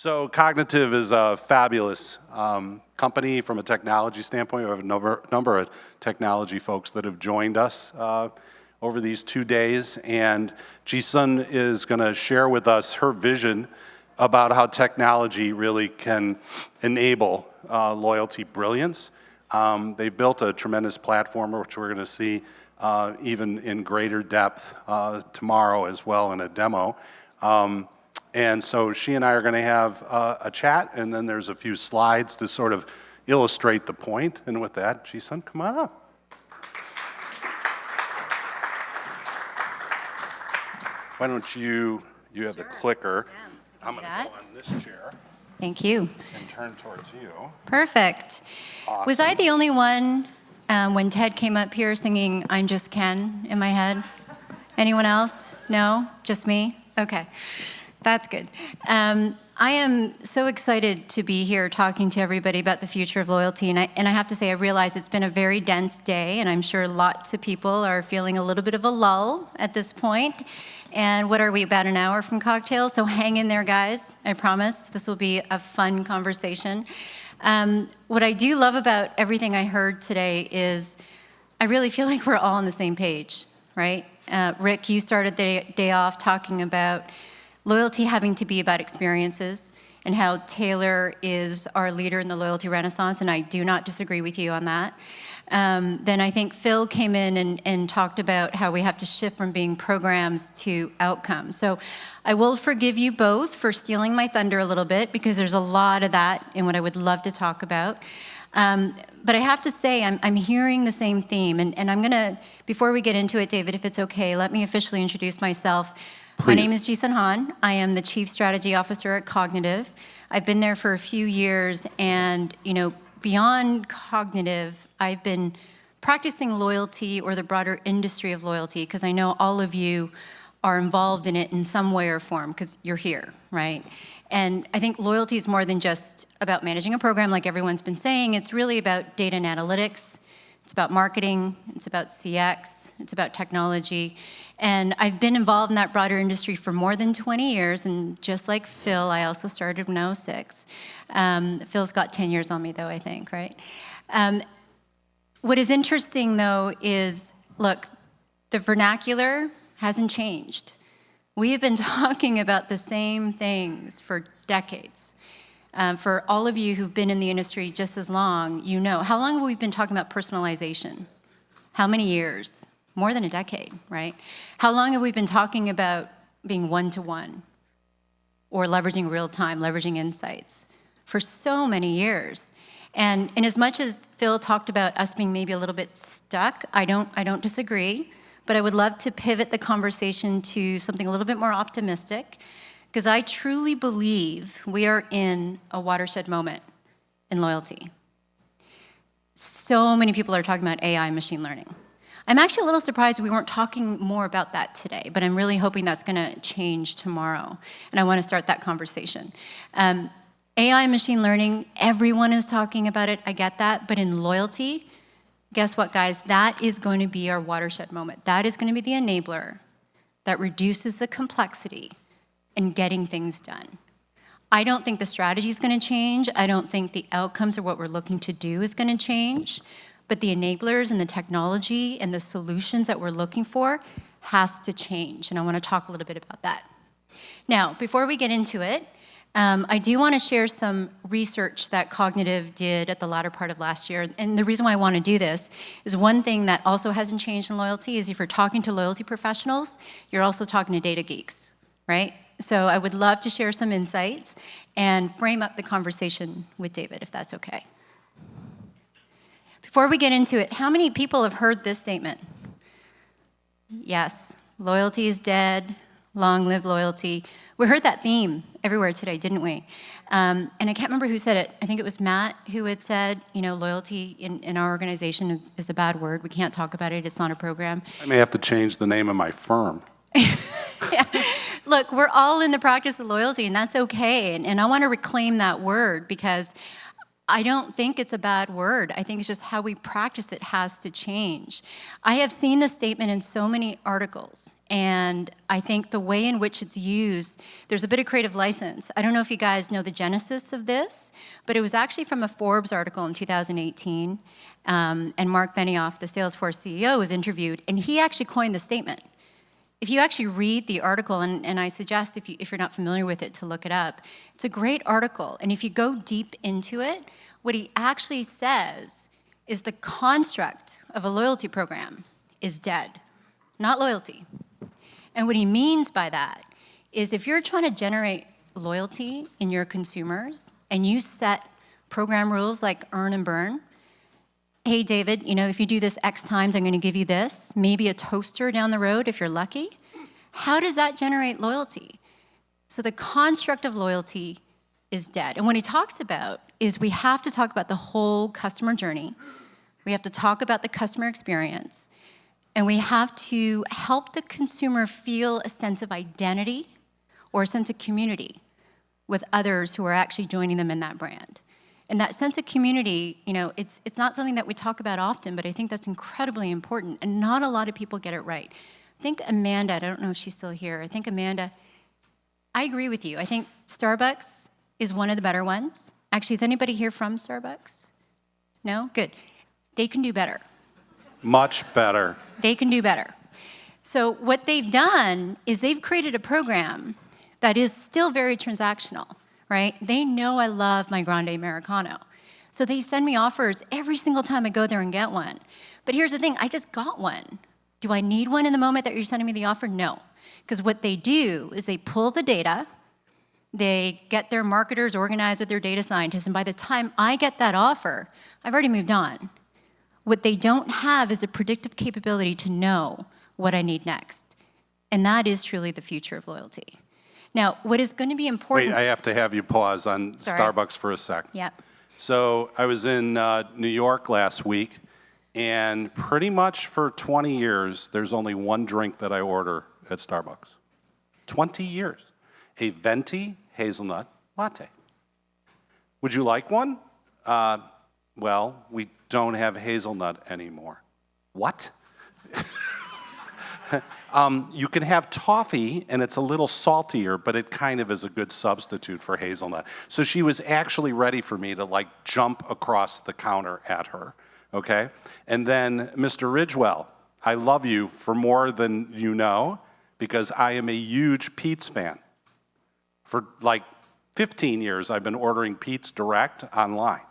So Kognitiv is a fabulous company from a technology standpoint. We have a number of technology folks that have joined us over these 2 days, and Jisun is going to share with us her vision about how technology really can enable loyalty brilliance. They've built a tremendous platform, which we're going to see even in greater depth tomorrow as well in a demo. And so she and I are going to have a chat, and then there's a few slides to sort of illustrate the point. And with that, Jisun, come on up. Why don't you have the clicker. Yeah, I'm going to go on this chair. Thank you. And turn towards you. Perfect. Awesome. Was I the only one when Ted came up here singing I'm Just Ken in my head? Anyone else? No? Just me? Okay. That's good. I am so excited to be here talking to everybody about the future of loyalty, and I have to say I realize it's been a very dense day, and I'm sure lots of people are feeling a little bit of a lull at this point. And what are we, about an hour from cocktails? So hang in there, guys. I promise this will be a fun conversation. What I do love about everything I heard today is I really feel like we're all on the same page, right? Rick, you started the day off talking about loyalty having to be about experiences and how Taylor is our leader in the loyalty renaissance, and I do not disagree with you on that. Then I think Phil came in and talked about how we have to shift from being programs to outcomes. So I will forgive you both for stealing my thunder a little bit, because there's a lot of that in what I would love to talk about. But I have to say, I'm hearing the same theme, and I'm gonna, before we get into it, David, if it's okay, let me officially introduce myself. Please. My name is Jisun Hahn. I am the Chief Strategy Officer at Kognitiv. I've been there for a few years, and beyond Kognitiv, I've been practicing loyalty, or the broader industry of loyalty, because I know all of you are involved in it in some way or form, because you're here, right? And I think loyalty is more than just about managing a program like everyone's been saying. It's really about data and analytics. It's about marketing. It's about CX. It's about technology. And I've been involved in that broader industry for more than 20 years, and just like Phil, I also started when I was 6. Phil's got 10 years on me, though, I think, right? What is interesting, though, is, look, the vernacular hasn't changed. We have been talking about the same things for decades. For all of you who've been in the industry just as long, you know. How long have we been talking about personalization? How many years? More than a decade, right? How long have we been talking about being one-to-one, or leveraging real time, leveraging insights? For so many years. And as much as Phil talked about us being maybe a little bit stuck, I don't disagree, but I would love to pivot the conversation to something a little bit more optimistic, because I truly believe we are in a watershed moment in loyalty. So many people are talking about AI and machine learning. I'm actually a little surprised we weren't talking more about that today, but I'm really hoping that's going to change tomorrow, and I want to start that conversation. AI and machine learning, everyone is talking about it, I get that, but in loyalty, guess what, guys? That is going to be our watershed moment. That is going to be the enabler that reduces the complexity in getting things done. I don't think the strategy is going to change. I don't think the outcomes or what we're looking to do is going to change. But the enablers and the technology and the solutions that we're looking for has to change, and I want to talk a little bit about that. Now, before we get into it, I do want to share some research that Kognitiv did at the latter part of last year, and the reason why I want to do this is one thing that also hasn't changed in loyalty is if you're talking to loyalty professionals, you're also talking to data geeks, right? So I would love to share some insights and frame up the conversation with David, if that's okay. Before we get into it, how many people have heard this statement? Yes, loyalty is dead, long live loyalty. We heard that theme everywhere today, didn't we? And I can't remember who said it. I think it was Matt who had said, loyalty in our organization is a bad word. We can't talk about it. It's not a program. I may have to change the name of my firm. Yeah. Look, we're all in the practice of loyalty, and that's okay. And I want to reclaim that word, because I don't think it's a bad word. I think it's just how we practice it has to change. I have seen this statement in so many articles, and I think the way in which it's used, there's a bit of creative license. I don't know if you guys know the genesis of this, but it was actually from a Forbes article in 2018, and Mark Benioff, the Salesforce CEO, was interviewed, and he actually coined the statement. If you actually read the article, and I suggest if you're not familiar with it to look it up, it's a great article. And if you go deep into it, what he actually says is the construct of a loyalty program is dead, not loyalty. And what he means by that is if you're trying to generate loyalty in your consumers and you set program rules like earn and burn, hey, David, if you do this X times, I'm going to give you this, maybe a toaster down the road if you're lucky. How does that generate loyalty? So the construct of loyalty is dead. And what he talks about is we have to talk about the whole customer journey. We have to talk about the customer experience. And we have to help the consumer feel a sense of identity or a sense of community with others who are actually joining them in that brand. And that sense of community, it's not something that we talk about often, but I think that's incredibly important, and not a lot of people get it right. I think Amanda, I don't know if she's still here, I agree with you. I think Starbucks is one of the better ones. Actually, is anybody here from Starbucks? No? Good. They can do better. Much better. They can do better. So what they've done is they've created a program that is still very transactional. Right? They know I love my grande Americano. So they send me offers every single time I go there and get one. But here's the thing, I just got one. Do I need one in the moment that you're sending me the offer? No. Because what they do is they pull the data, they get their marketers organized with their data scientists, and by the time I get that offer, I've already moved on. What they don't have is a predictive capability to know what I need next. And that is truly the future of loyalty. Now, what is going to be important... Wait, I have to have you pause on Sorry. Starbucks for a sec. Yep. So I was in New York last week, and pretty much for 20 years, there's only one drink that I order at Starbucks. 20 years. A venti hazelnut latte. Would you like one? Well, we don't have hazelnut anymore. What? You can have toffee, and it's a little saltier, but it kind of is a good substitute for hazelnut. So she was actually ready for me to jump across the counter at her, okay? And then, Mr. Ridgewell, I love you for more than you know, because I am a huge Pete's fan. For 15 years, I've been ordering Pete's direct online,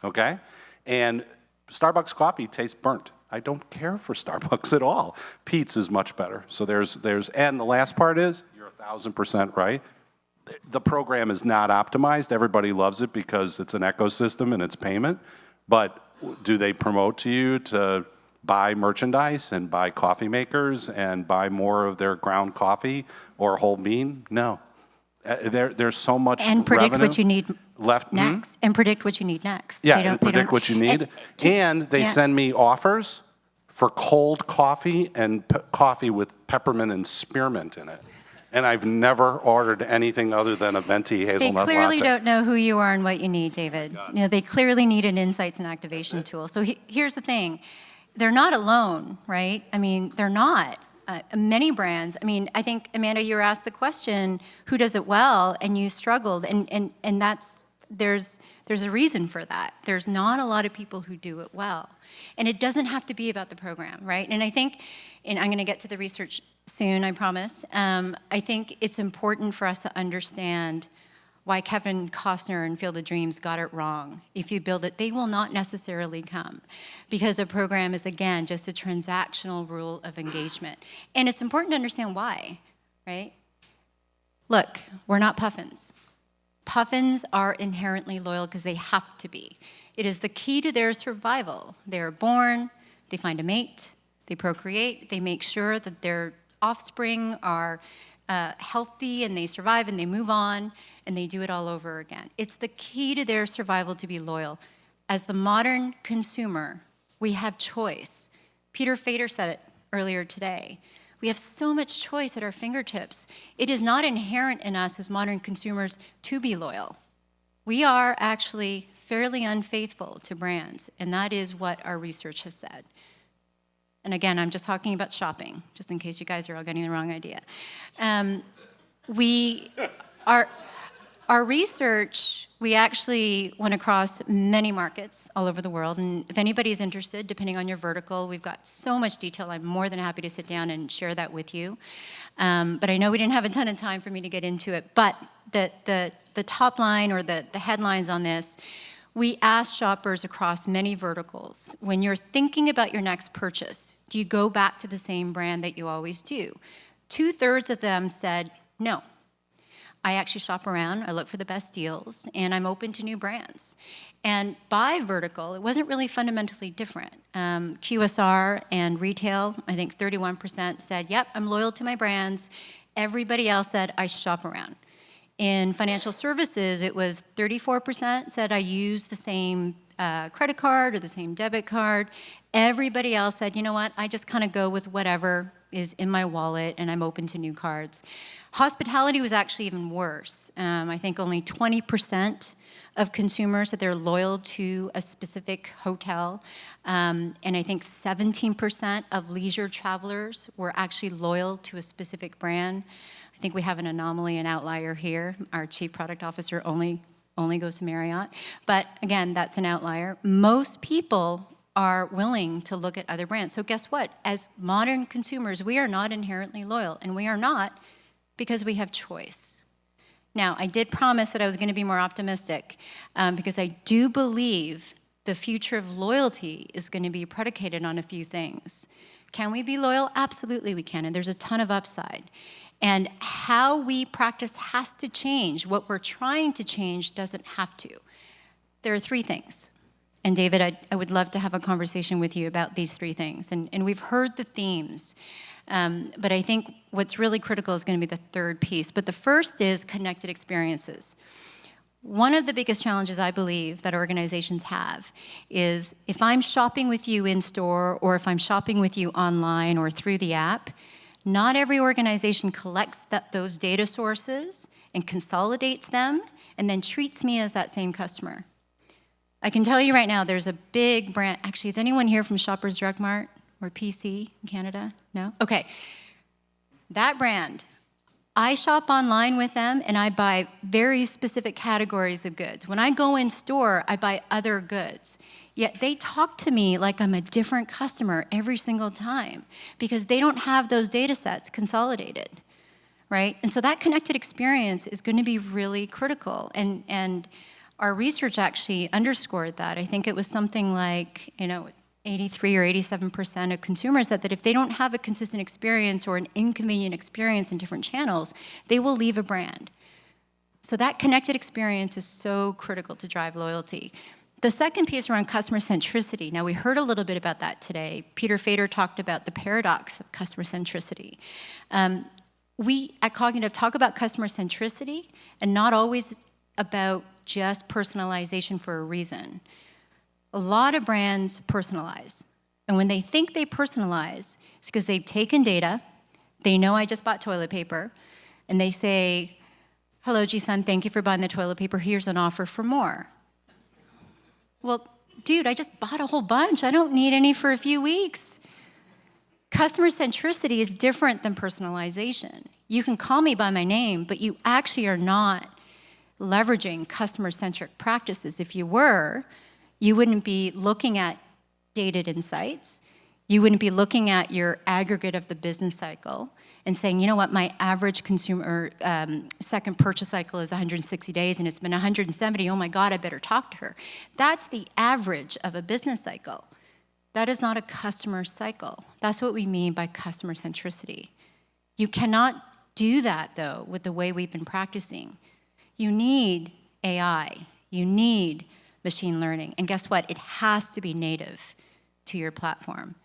okay? And Starbucks coffee tastes burnt. I don't care for Starbucks at all. Pete's is much better. So and the last part is, you're 1,000% right. The program is not optimized. Everybody loves it because it's an ecosystem and it's payment. But do they promote to you to buy merchandise and buy coffee makers and buy more of their ground coffee or whole bean? No. There's so much and predict revenue what you need left next. And predict what you need next. Yeah, and predict what you need. And they send me offers for cold coffee and coffee with peppermint and spearmint in it. And I've never ordered anything other than a venti hazelnut latte. They clearly don't know who you are and what you need, David. They clearly need an insights and activation tool. So here's the thing. They're not alone, right? They're not. Many brands, I think, Amanda, you were asked the question, who does it well, and you struggled, and there's a reason for that. There's not a lot of people who do it well. And it doesn't have to be about the program, right? And I think, and I'm gonna get to the research soon, I promise, I think it's important for us to understand why Kevin Costner in Field of Dreams got it wrong. If you build it, they will not necessarily come, because a program is, again, just a transactional rule of engagement. And it's important to understand why, right? Look, we're not puffins. Puffins are inherently loyal because they have to be. It is the key to their survival. They're born, they find a mate, they procreate, they make sure that their offspring are healthy and they survive and they move on and they do it all over again. It's the key to their survival to be loyal. As the modern consumer, we have choice. Peter Fader said it earlier today. We have so much choice at our fingertips. It is not inherent in us as modern consumers to be loyal. We are actually fairly unfaithful to brands, and that is what our research has said. And again, I'm just talking about shopping, just in case you guys are all getting the wrong idea. Our research, we actually went across many markets all over the world, and if anybody's interested, depending on your vertical, we've got so much detail, I'm more than happy to sit down and share that with you. But I know we didn't have a ton of time for me to get into it, but the top line or the headlines on this, we asked shoppers across many verticals, when you're thinking about your next purchase, do you go back to the same brand that you always do? 2/3 of them said no. I actually shop around, I look for the best deals, and I'm open to new brands. And by vertical, it wasn't really fundamentally different. QSR and retail, I think 31% said, yep, I'm loyal to my brands. Everybody else said, I shop around. In financial services, it was 34% said, I use the same credit card or the same debit card. Everybody else said, you know what, I just kind of go with whatever is in my wallet, and I'm open to new cards. Hospitality was actually even worse. I think only 20% of consumers said they're loyal to a specific hotel, and I think 17% of leisure travelers were actually loyal to a specific brand. I think we have an anomaly, an outlier here. Our chief product officer only goes to Marriott, but again, that's an outlier. Most people are willing to look at other brands. So guess what? As modern consumers, we are not inherently loyal, and we are not because we have choice. Now, I did promise that I was going to be more optimistic because I do believe the future of loyalty is going to be predicated on a few things. Can we be loyal? Absolutely we can, and there's a ton of upside. And how we practice has to change. What we're trying to change doesn't have to. There are 3 things. And David, I would love to have a conversation with you about these 3 things. And we've heard the themes, but I think what's really critical is going to be the 3rd piece. But the first is connected experiences. One of the biggest challenges I believe that organizations have is if I'm shopping with you in store or if I'm shopping with you online or through the app, not every organization collects those data sources and consolidates them and then treats me as that same customer. I can tell you right now, there's a big brand. Actually, is anyone here from Shoppers Drug Mart or PC in Canada? No? Okay. That brand, I shop online with them and I buy very specific categories of goods. When I go in store, I buy other goods. Yet they talk to me like I'm a different customer every single time because they don't have those data sets consolidated, right? And so that connected experience is going to be really critical. And our research actually underscored that. I think it was something like, 83 or 87% of consumers said that if they don't have a consistent experience or an inconvenient experience in different channels, they will leave a brand. So that connected experience is so critical to drive loyalty. The second piece around customer centricity. Now, we heard a little bit about that today. Peter Fader talked about the paradox of customer centricity. We at Kognitiv talk about customer centricity and not always about just personalization for a reason. A lot of brands personalize. And when they think they personalize, it's because they've taken data, they know I just bought toilet paper, and they say, hello, Jisun, thank you for buying the toilet paper. Here's an offer for more. Well, dude, I just bought a whole bunch. I don't need any for a few weeks. Customer centricity is different than personalization. You can call me by my name, but you actually are not leveraging customer-centric practices. If you were, you wouldn't be looking at dated insights. You wouldn't be looking at your aggregate of the business cycle and saying, you know what, my average consumer second purchase cycle is 160 days and it's been 170, oh my God, I better talk to her. That's the average of a business cycle. That is not a customer cycle. That's what we mean by customer centricity. You cannot do that, though, with the way we've been practicing. You need AI. You need machine learning. And guess what? It has to be native to your platform,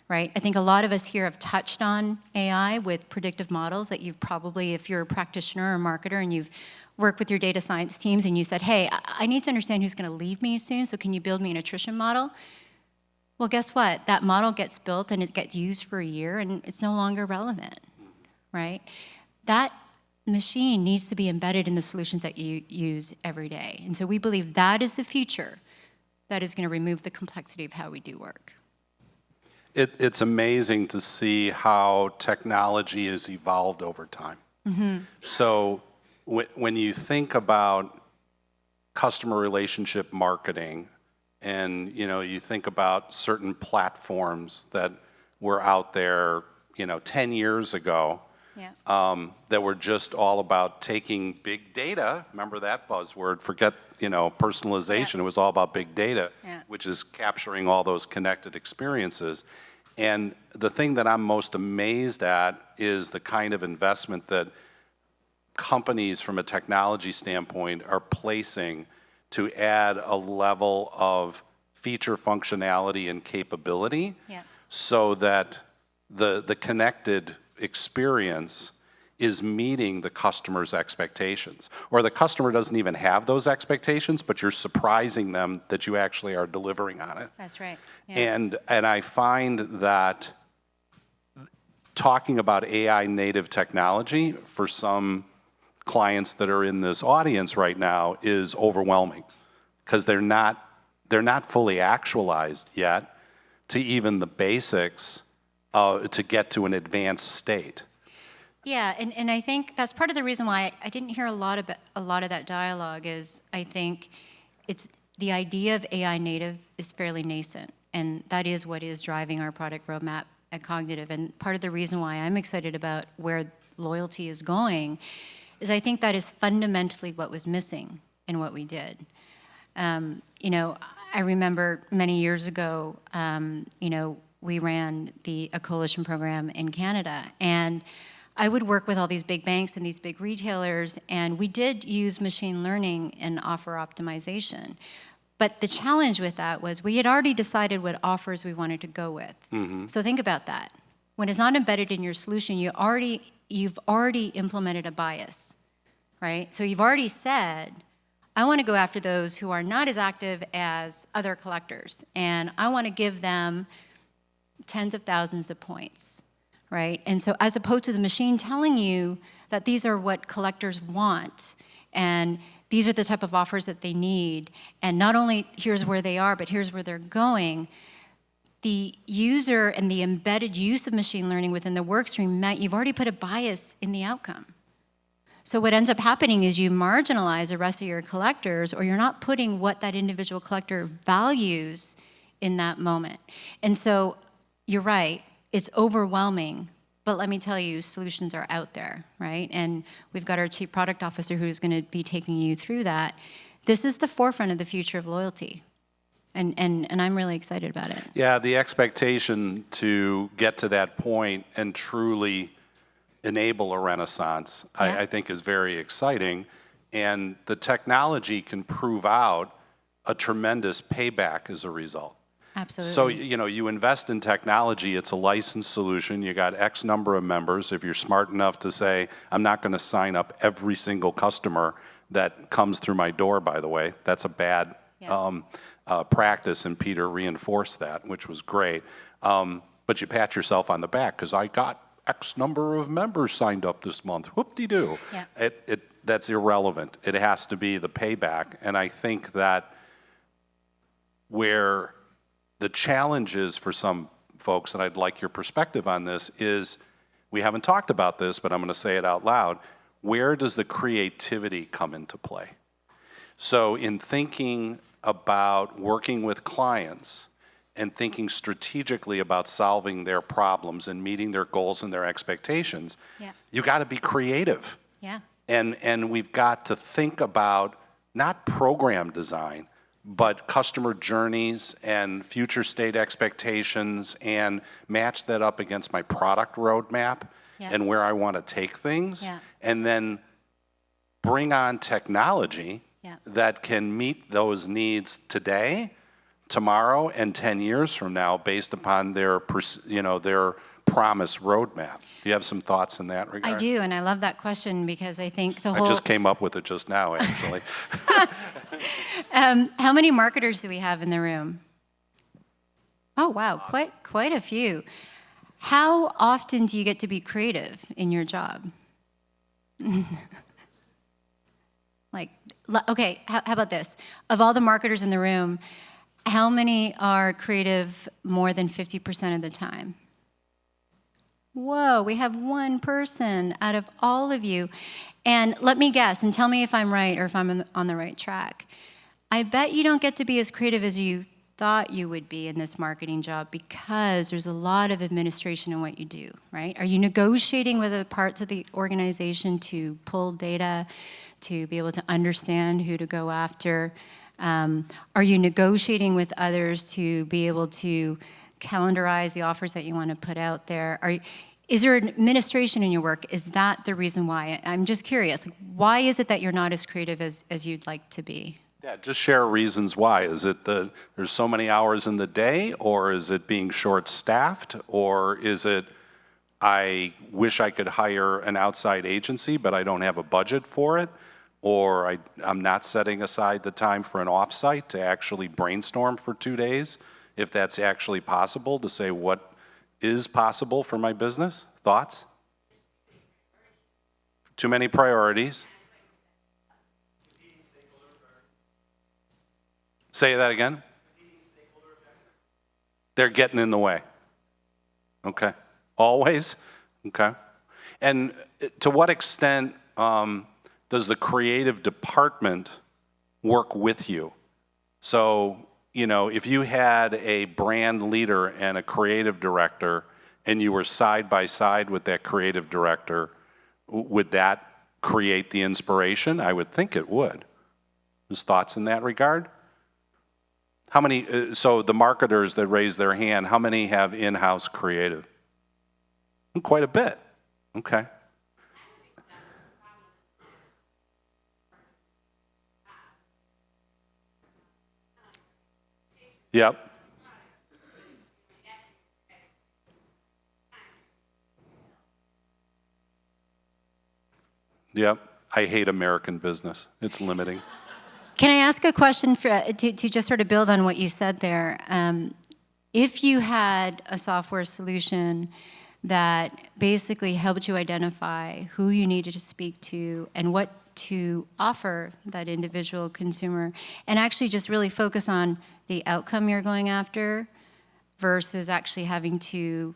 right? I think a lot of us here have touched on AI with predictive models that you've probably, if you're a practitioner or marketer and you've worked with your data science teams and you said, hey, I need to understand who's going to leave me soon, so can you build me an attrition model? Well, guess what? That model gets built and it gets used for a year and it's no longer relevant, right? That machine needs to be embedded in the solutions that you use every day. And so we believe that is the future that is going to remove the complexity of how we do work. It's amazing to see how technology has evolved over time. So when you think about customer relationship marketing, and you think about certain platforms that were out there 10 years ago, that were just all about taking big data. Remember that buzzword? Forget personalization. It was all about big data, which is capturing all those connected experiences. And the thing that I'm most amazed at is the kind of investment that companies from a technology standpoint are placing to add a level of feature functionality and capability so that the connected experience is meeting the customer's expectations. Or the customer doesn't even have those expectations, but you're surprising them that you actually are delivering on it. That's right. And I find that talking about AI native technology for some clients that are in this audience right now is overwhelming because they're not fully actualized yet to even the basics to get to an advanced state. Yeah, and I think that's part of the reason why I didn't hear a lot of that dialogue is I think it's the idea of AI native is fairly nascent, and that is what is driving our product roadmap at Kognitiv. And part of the reason why I'm excited about where loyalty is going is I think that is fundamentally what was missing in what we did. I remember many years ago, we ran a coalition program in Canada, and I would work with all these big banks and these big retailers, and we did use machine learning and offer optimization. But the challenge with that was we had already decided what offers we wanted to go with. So think about that. When it's not embedded in your solution, you've already implemented a bias, right? So you've already said, I want to go after those who are not as active as other collectors, and I want to give them tens of thousands of points. Right? And so as opposed to the machine telling you that these are what collectors want, and these are the type of offers that they need, and not only here's where they are, but here's where they're going, the user and the embedded use of machine learning within the workstream meant you've already put a bias in the outcome. So what ends up happening is you marginalize the rest of your collectors, or you're not putting what that individual collector values in that moment. And so you're right. It's overwhelming, but let me tell you, solutions are out there, right? And we've got our Chief Product Officer who's going to be taking you through that. This is the forefront of the future of loyalty, and I'm really excited about it. Yeah, the expectation to get to that point and truly enable a renaissance, I think is very exciting, and the technology can prove out a tremendous payback as a result. Absolutely. So, you invest in technology, it's a licensed solution, you got X number of members. If you're smart enough to say, I'm not going to sign up every single customer that comes through my door, by the way, that's a bad practice, and Peter reinforced that, which was great. But you pat yourself on the back, because I got X number of members signed up this month, whoop-de-doo. Yeah. That's irrelevant. It has to be the payback, and I think that where the challenge is for some folks, and I'd like your perspective on this, is we haven't talked about this, but I'm going to say it out loud. Where does the creativity come into play? So in thinking about working with clients and thinking strategically about solving their problems and meeting their goals and their expectations, you got to be creative. Yeah. And we've got to think about not program design, but customer journeys and future state expectations, and match that up against my product roadmap and where I want to take things, and then bring on technology that can meet those needs today, tomorrow, and 10 years from now based upon their promise roadmap. Do you have some thoughts in that regard? I do, and I love that question because I think I just came up with it just now, actually. How many marketers do we have in the room? Oh, wow, quite a few. How often do you get to be creative in your job? Like, okay, how about this? Of all the marketers in the room, how many are creative more than 50% of the time? Whoa, we have one person out of all of you. And let me guess, and tell me if I'm right or if I'm on the right track. I bet you don't get to be as creative as you thought you would be in this marketing job because there's a lot of administration in what you do, right? Are you negotiating with the parts of the organization to pull data, to be able to understand who to go after? Are you negotiating with others to be able to calendarize the offers that you want to put out there? Is there administration in your work? Is that the reason why? I'm just curious. Like, why is it that you're not as creative as you'd like to be? Yeah, just share reasons why. Is it there's so many hours in the day, or is it being short-staffed, or is it I wish I could hire an outside agency, but I don't have a budget for it, or I'm not setting aside the time for an offsite to actually brainstorm for 2 days, if that's actually possible, to say what is possible for my business? Thoughts? Too many priorities. Say that again. They're getting in the way. Okay. Always? Okay. And to what extent does the creative department work with you? So, if you had a brand leader and a creative director and you were side by side with that creative director, would that create the inspiration? I would think it would. There's thoughts in that regard? How many, so the marketers that raise their hand, how many have in-house creative? Quite a bit. Okay. Yep. Yep. I hate American business. It's limiting. Can I ask a question to just sort of build on what you said there? If you had a software solution that basically helped you identify who you needed to speak to and what to offer that individual consumer, and actually just really focus on the outcome you're going after versus actually having to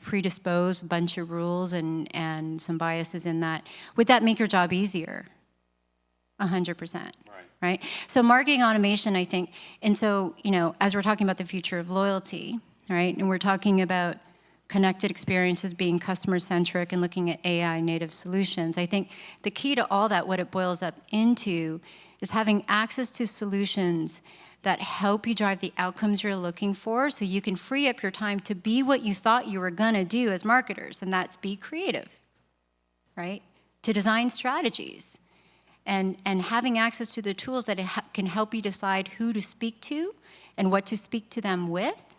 predispose a bunch of rules and some biases in that, would that make your job easier? 100%. Right? So marketing automation, I think, and so, as we're talking about the future of loyalty, right, and we're talking about connected experiences being customer-centric and looking at AI-native solutions, I think the key to all that, what it boils up into, is having access to solutions that help you drive the outcomes you're looking for so you can free up your time to be what you thought you were going to do as marketers, and that's be creative, right? To design strategies. And having access to the tools that can help you decide who to speak to and what to speak to them with,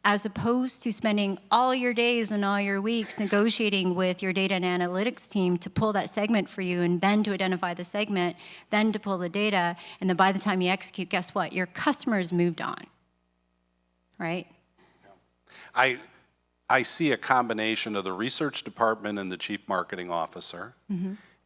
as opposed to spending all your days and all your weeks negotiating with your data and analytics team to pull that segment for you and then to identify the segment, then to pull the data, and then by the time you execute, guess what? Your customer's moved on, right? I see a combination of the research department and the chief marketing officer,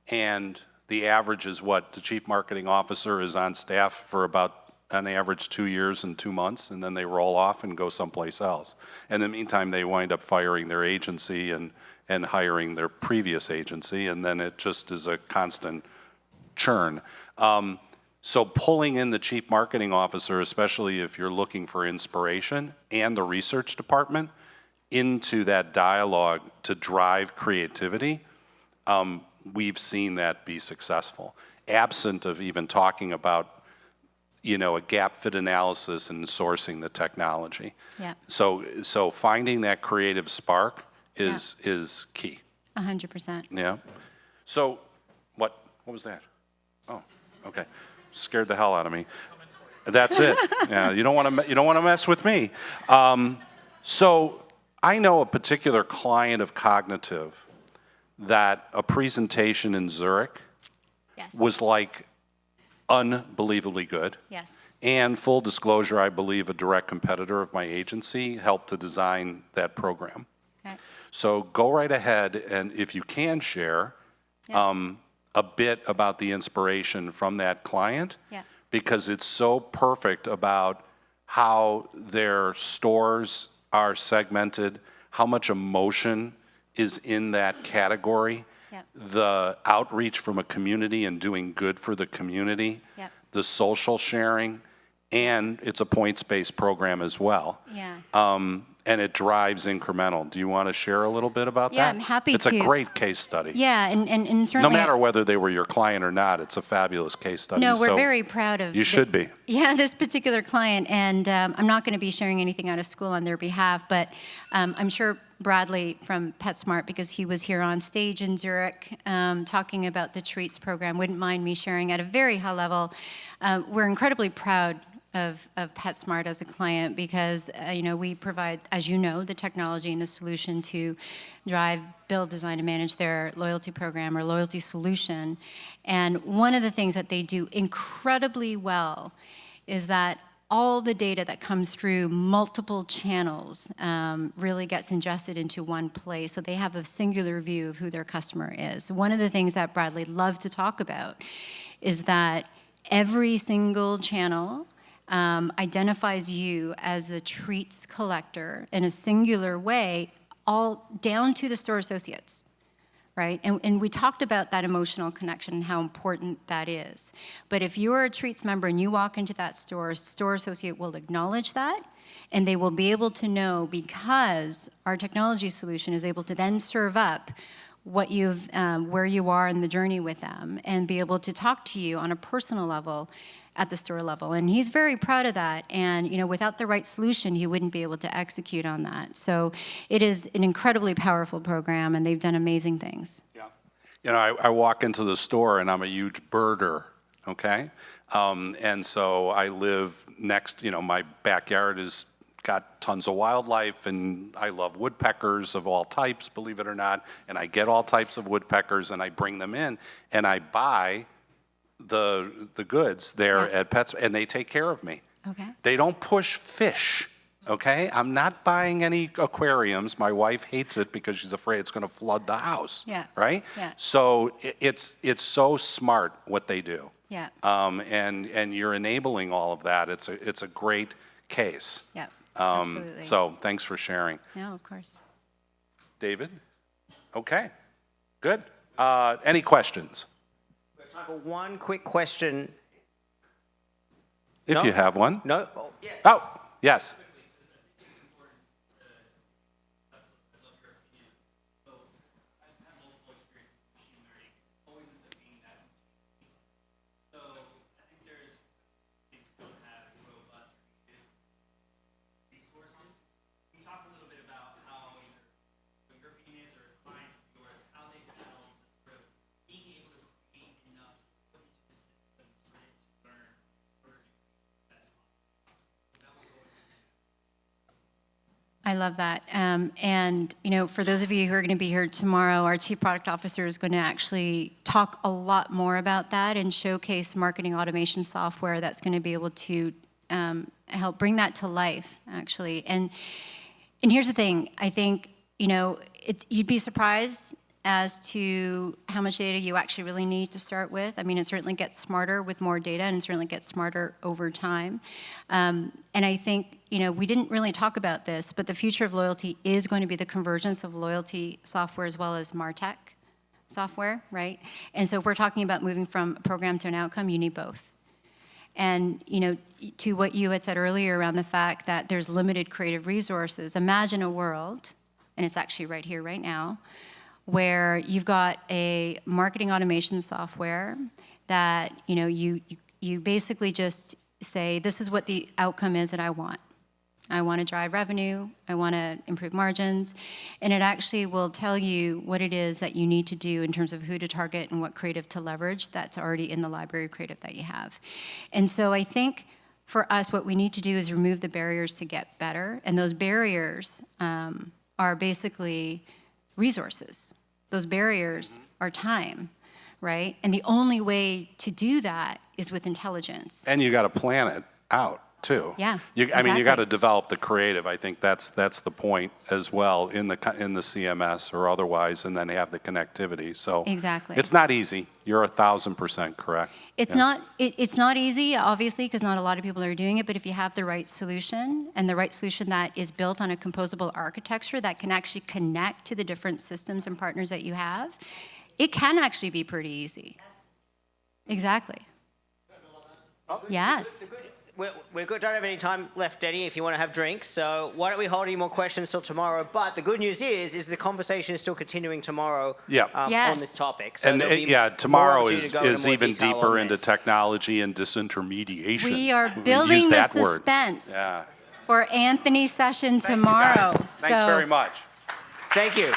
and the average is what? The chief marketing officer is on staff for about, on average, 2 years and 2 months, and then they roll off and go someplace else. In the meantime, they wind up firing their agency and hiring their previous agency, and then it just is a constant churn. So pulling in the chief marketing officer, especially if you're looking for inspiration, and the research department into that dialogue to drive creativity, we've seen that be successful, absent of even talking about, a gap fit analysis and sourcing the technology. Yeah. So finding that creative spark is key. 100%. Yeah. So what was that? Oh, okay. Scared the hell out of me. That's it. Yeah, you don't want to mess with me. So I know a particular client of Kognitiv that a presentation in Zurich was like unbelievably good. Yes. And full disclosure, I believe a direct competitor of my agency helped to design that program. Okay. So go right ahead, and if you can share, a bit about the inspiration from that client, Yeah. because it's so perfect about how their stores are segmented, how much emotion is in that category, Yep. the outreach from a community and doing good for the community, Yep. the social sharing, and it's a points-based program as well. Yeah. And it drives incremental. Do you want to share a little bit about Yeah, that? I'm happy It's to. a great case study. Yeah, and No certainly. matter whether they were your client or not, it's a fabulous case study. No, we're So very proud of. you should be. Yeah, this particular client, and I'm not going to be sharing anything out of school on their behalf, but I'm sure Bradley from PetSmart, because he was here on stage in Zurich talking about the Treats program, wouldn't mind me sharing at a very high level. We're incredibly proud of PetSmart as a client because we provide, as you know, the technology and the solution to drive, build, design, and manage their loyalty program or loyalty solution. And one of the things that they do incredibly well is that all the data that comes through multiple channels really gets ingested into one place, so they have a singular view of who their customer is. One of the things that Bradley loves to talk about is that every single channel identifies you as the treats collector in a singular way, all down to the store associates, right? And we talked about that emotional connection and how important that is. But if you're a treats member and you walk into that store associate will acknowledge that, and they will be able to know, because our technology solution is able to then serve up what where you are in the journey with them, and be able to talk to you on a personal level at the store level. And he's very proud of that. And without the right solution, he wouldn't be able to execute on that. So it is an incredibly powerful program, and they've done amazing things. Yeah. I walk into the store and I'm a huge birder, okay? And so I live next, my backyard is got tons of wildlife, and I love woodpeckers of all types, believe it or not, and I get all types of woodpeckers and I bring them in and I buy the goods there at Pets, and they take care of me. Okay. They don't push fish, okay? I'm not buying any aquariums. My wife hates it because she's afraid it's going to flood the house, Yeah. right? Yeah. So it's so smart what they do. Yeah. And you're enabling all of that. It's a great case. Yeah. Absolutely. So thanks for sharing. No, of course. David? Okay, good. Any questions? Time for one quick question. If No? you have one. No? Oh, yes. Oh, yes. I love that. And, for those of you who are going to be here tomorrow, our Chief Product Officer is going to actually talk a lot more about that and showcase marketing automation software that's going to be able to help bring that to life, actually. And here's the thing. I think, you'd be surprised as to how much data you actually really need to start with. I mean, it certainly gets smarter with more data, and it certainly gets smarter over time. And I think, we didn't really talk about this, but the future of loyalty is going to be the convergence of loyalty software as well as MarTech software, right? And so if we're talking about moving from a program to an outcome, you need both. And, to what you had said earlier around the fact that there's limited creative resources, imagine a world, and it's actually right here, right now, where you've got a marketing automation software that, you basically just say, this is what the outcome is that I want. I want to drive revenue, I want to improve margins, and it actually will tell you what it is that you need to do in terms of who to target and what creative to leverage that's already in the library of creative that you have. And so I think for us, what we need to do is remove the barriers to get better, and those barriers are basically resources. Those barriers are time, right? And the only way to do that is with intelligence. And you got to plan it out. too. Yeah, I mean, you got to exactly. develop the creative. I think that's the point as well in the CMS or otherwise, and then have the connectivity. So Exactly. it's not easy. You're 1,000% correct. It's Yeah. not. It's not easy, obviously, because not a lot of people are doing it. But if you have the right solution and the right solution that is built on a composable architecture that can actually connect to the different systems and partners that you have, it can actually be pretty easy. Exactly. Yes. We're good. Don't have any time left, Denny, if you want to have drinks. So why don't we hold any more questions till tomorrow? But the good news is the conversation is still continuing tomorrow Yes. on this topic. So And there'll be yeah, more tomorrow opportunity to go into is more even detail deeper on into this. technology and disintermediation. We are Use building the that word. suspense Yeah. for Anthony's session Thank you, tomorrow. guys. Thanks So- very much. Thank you.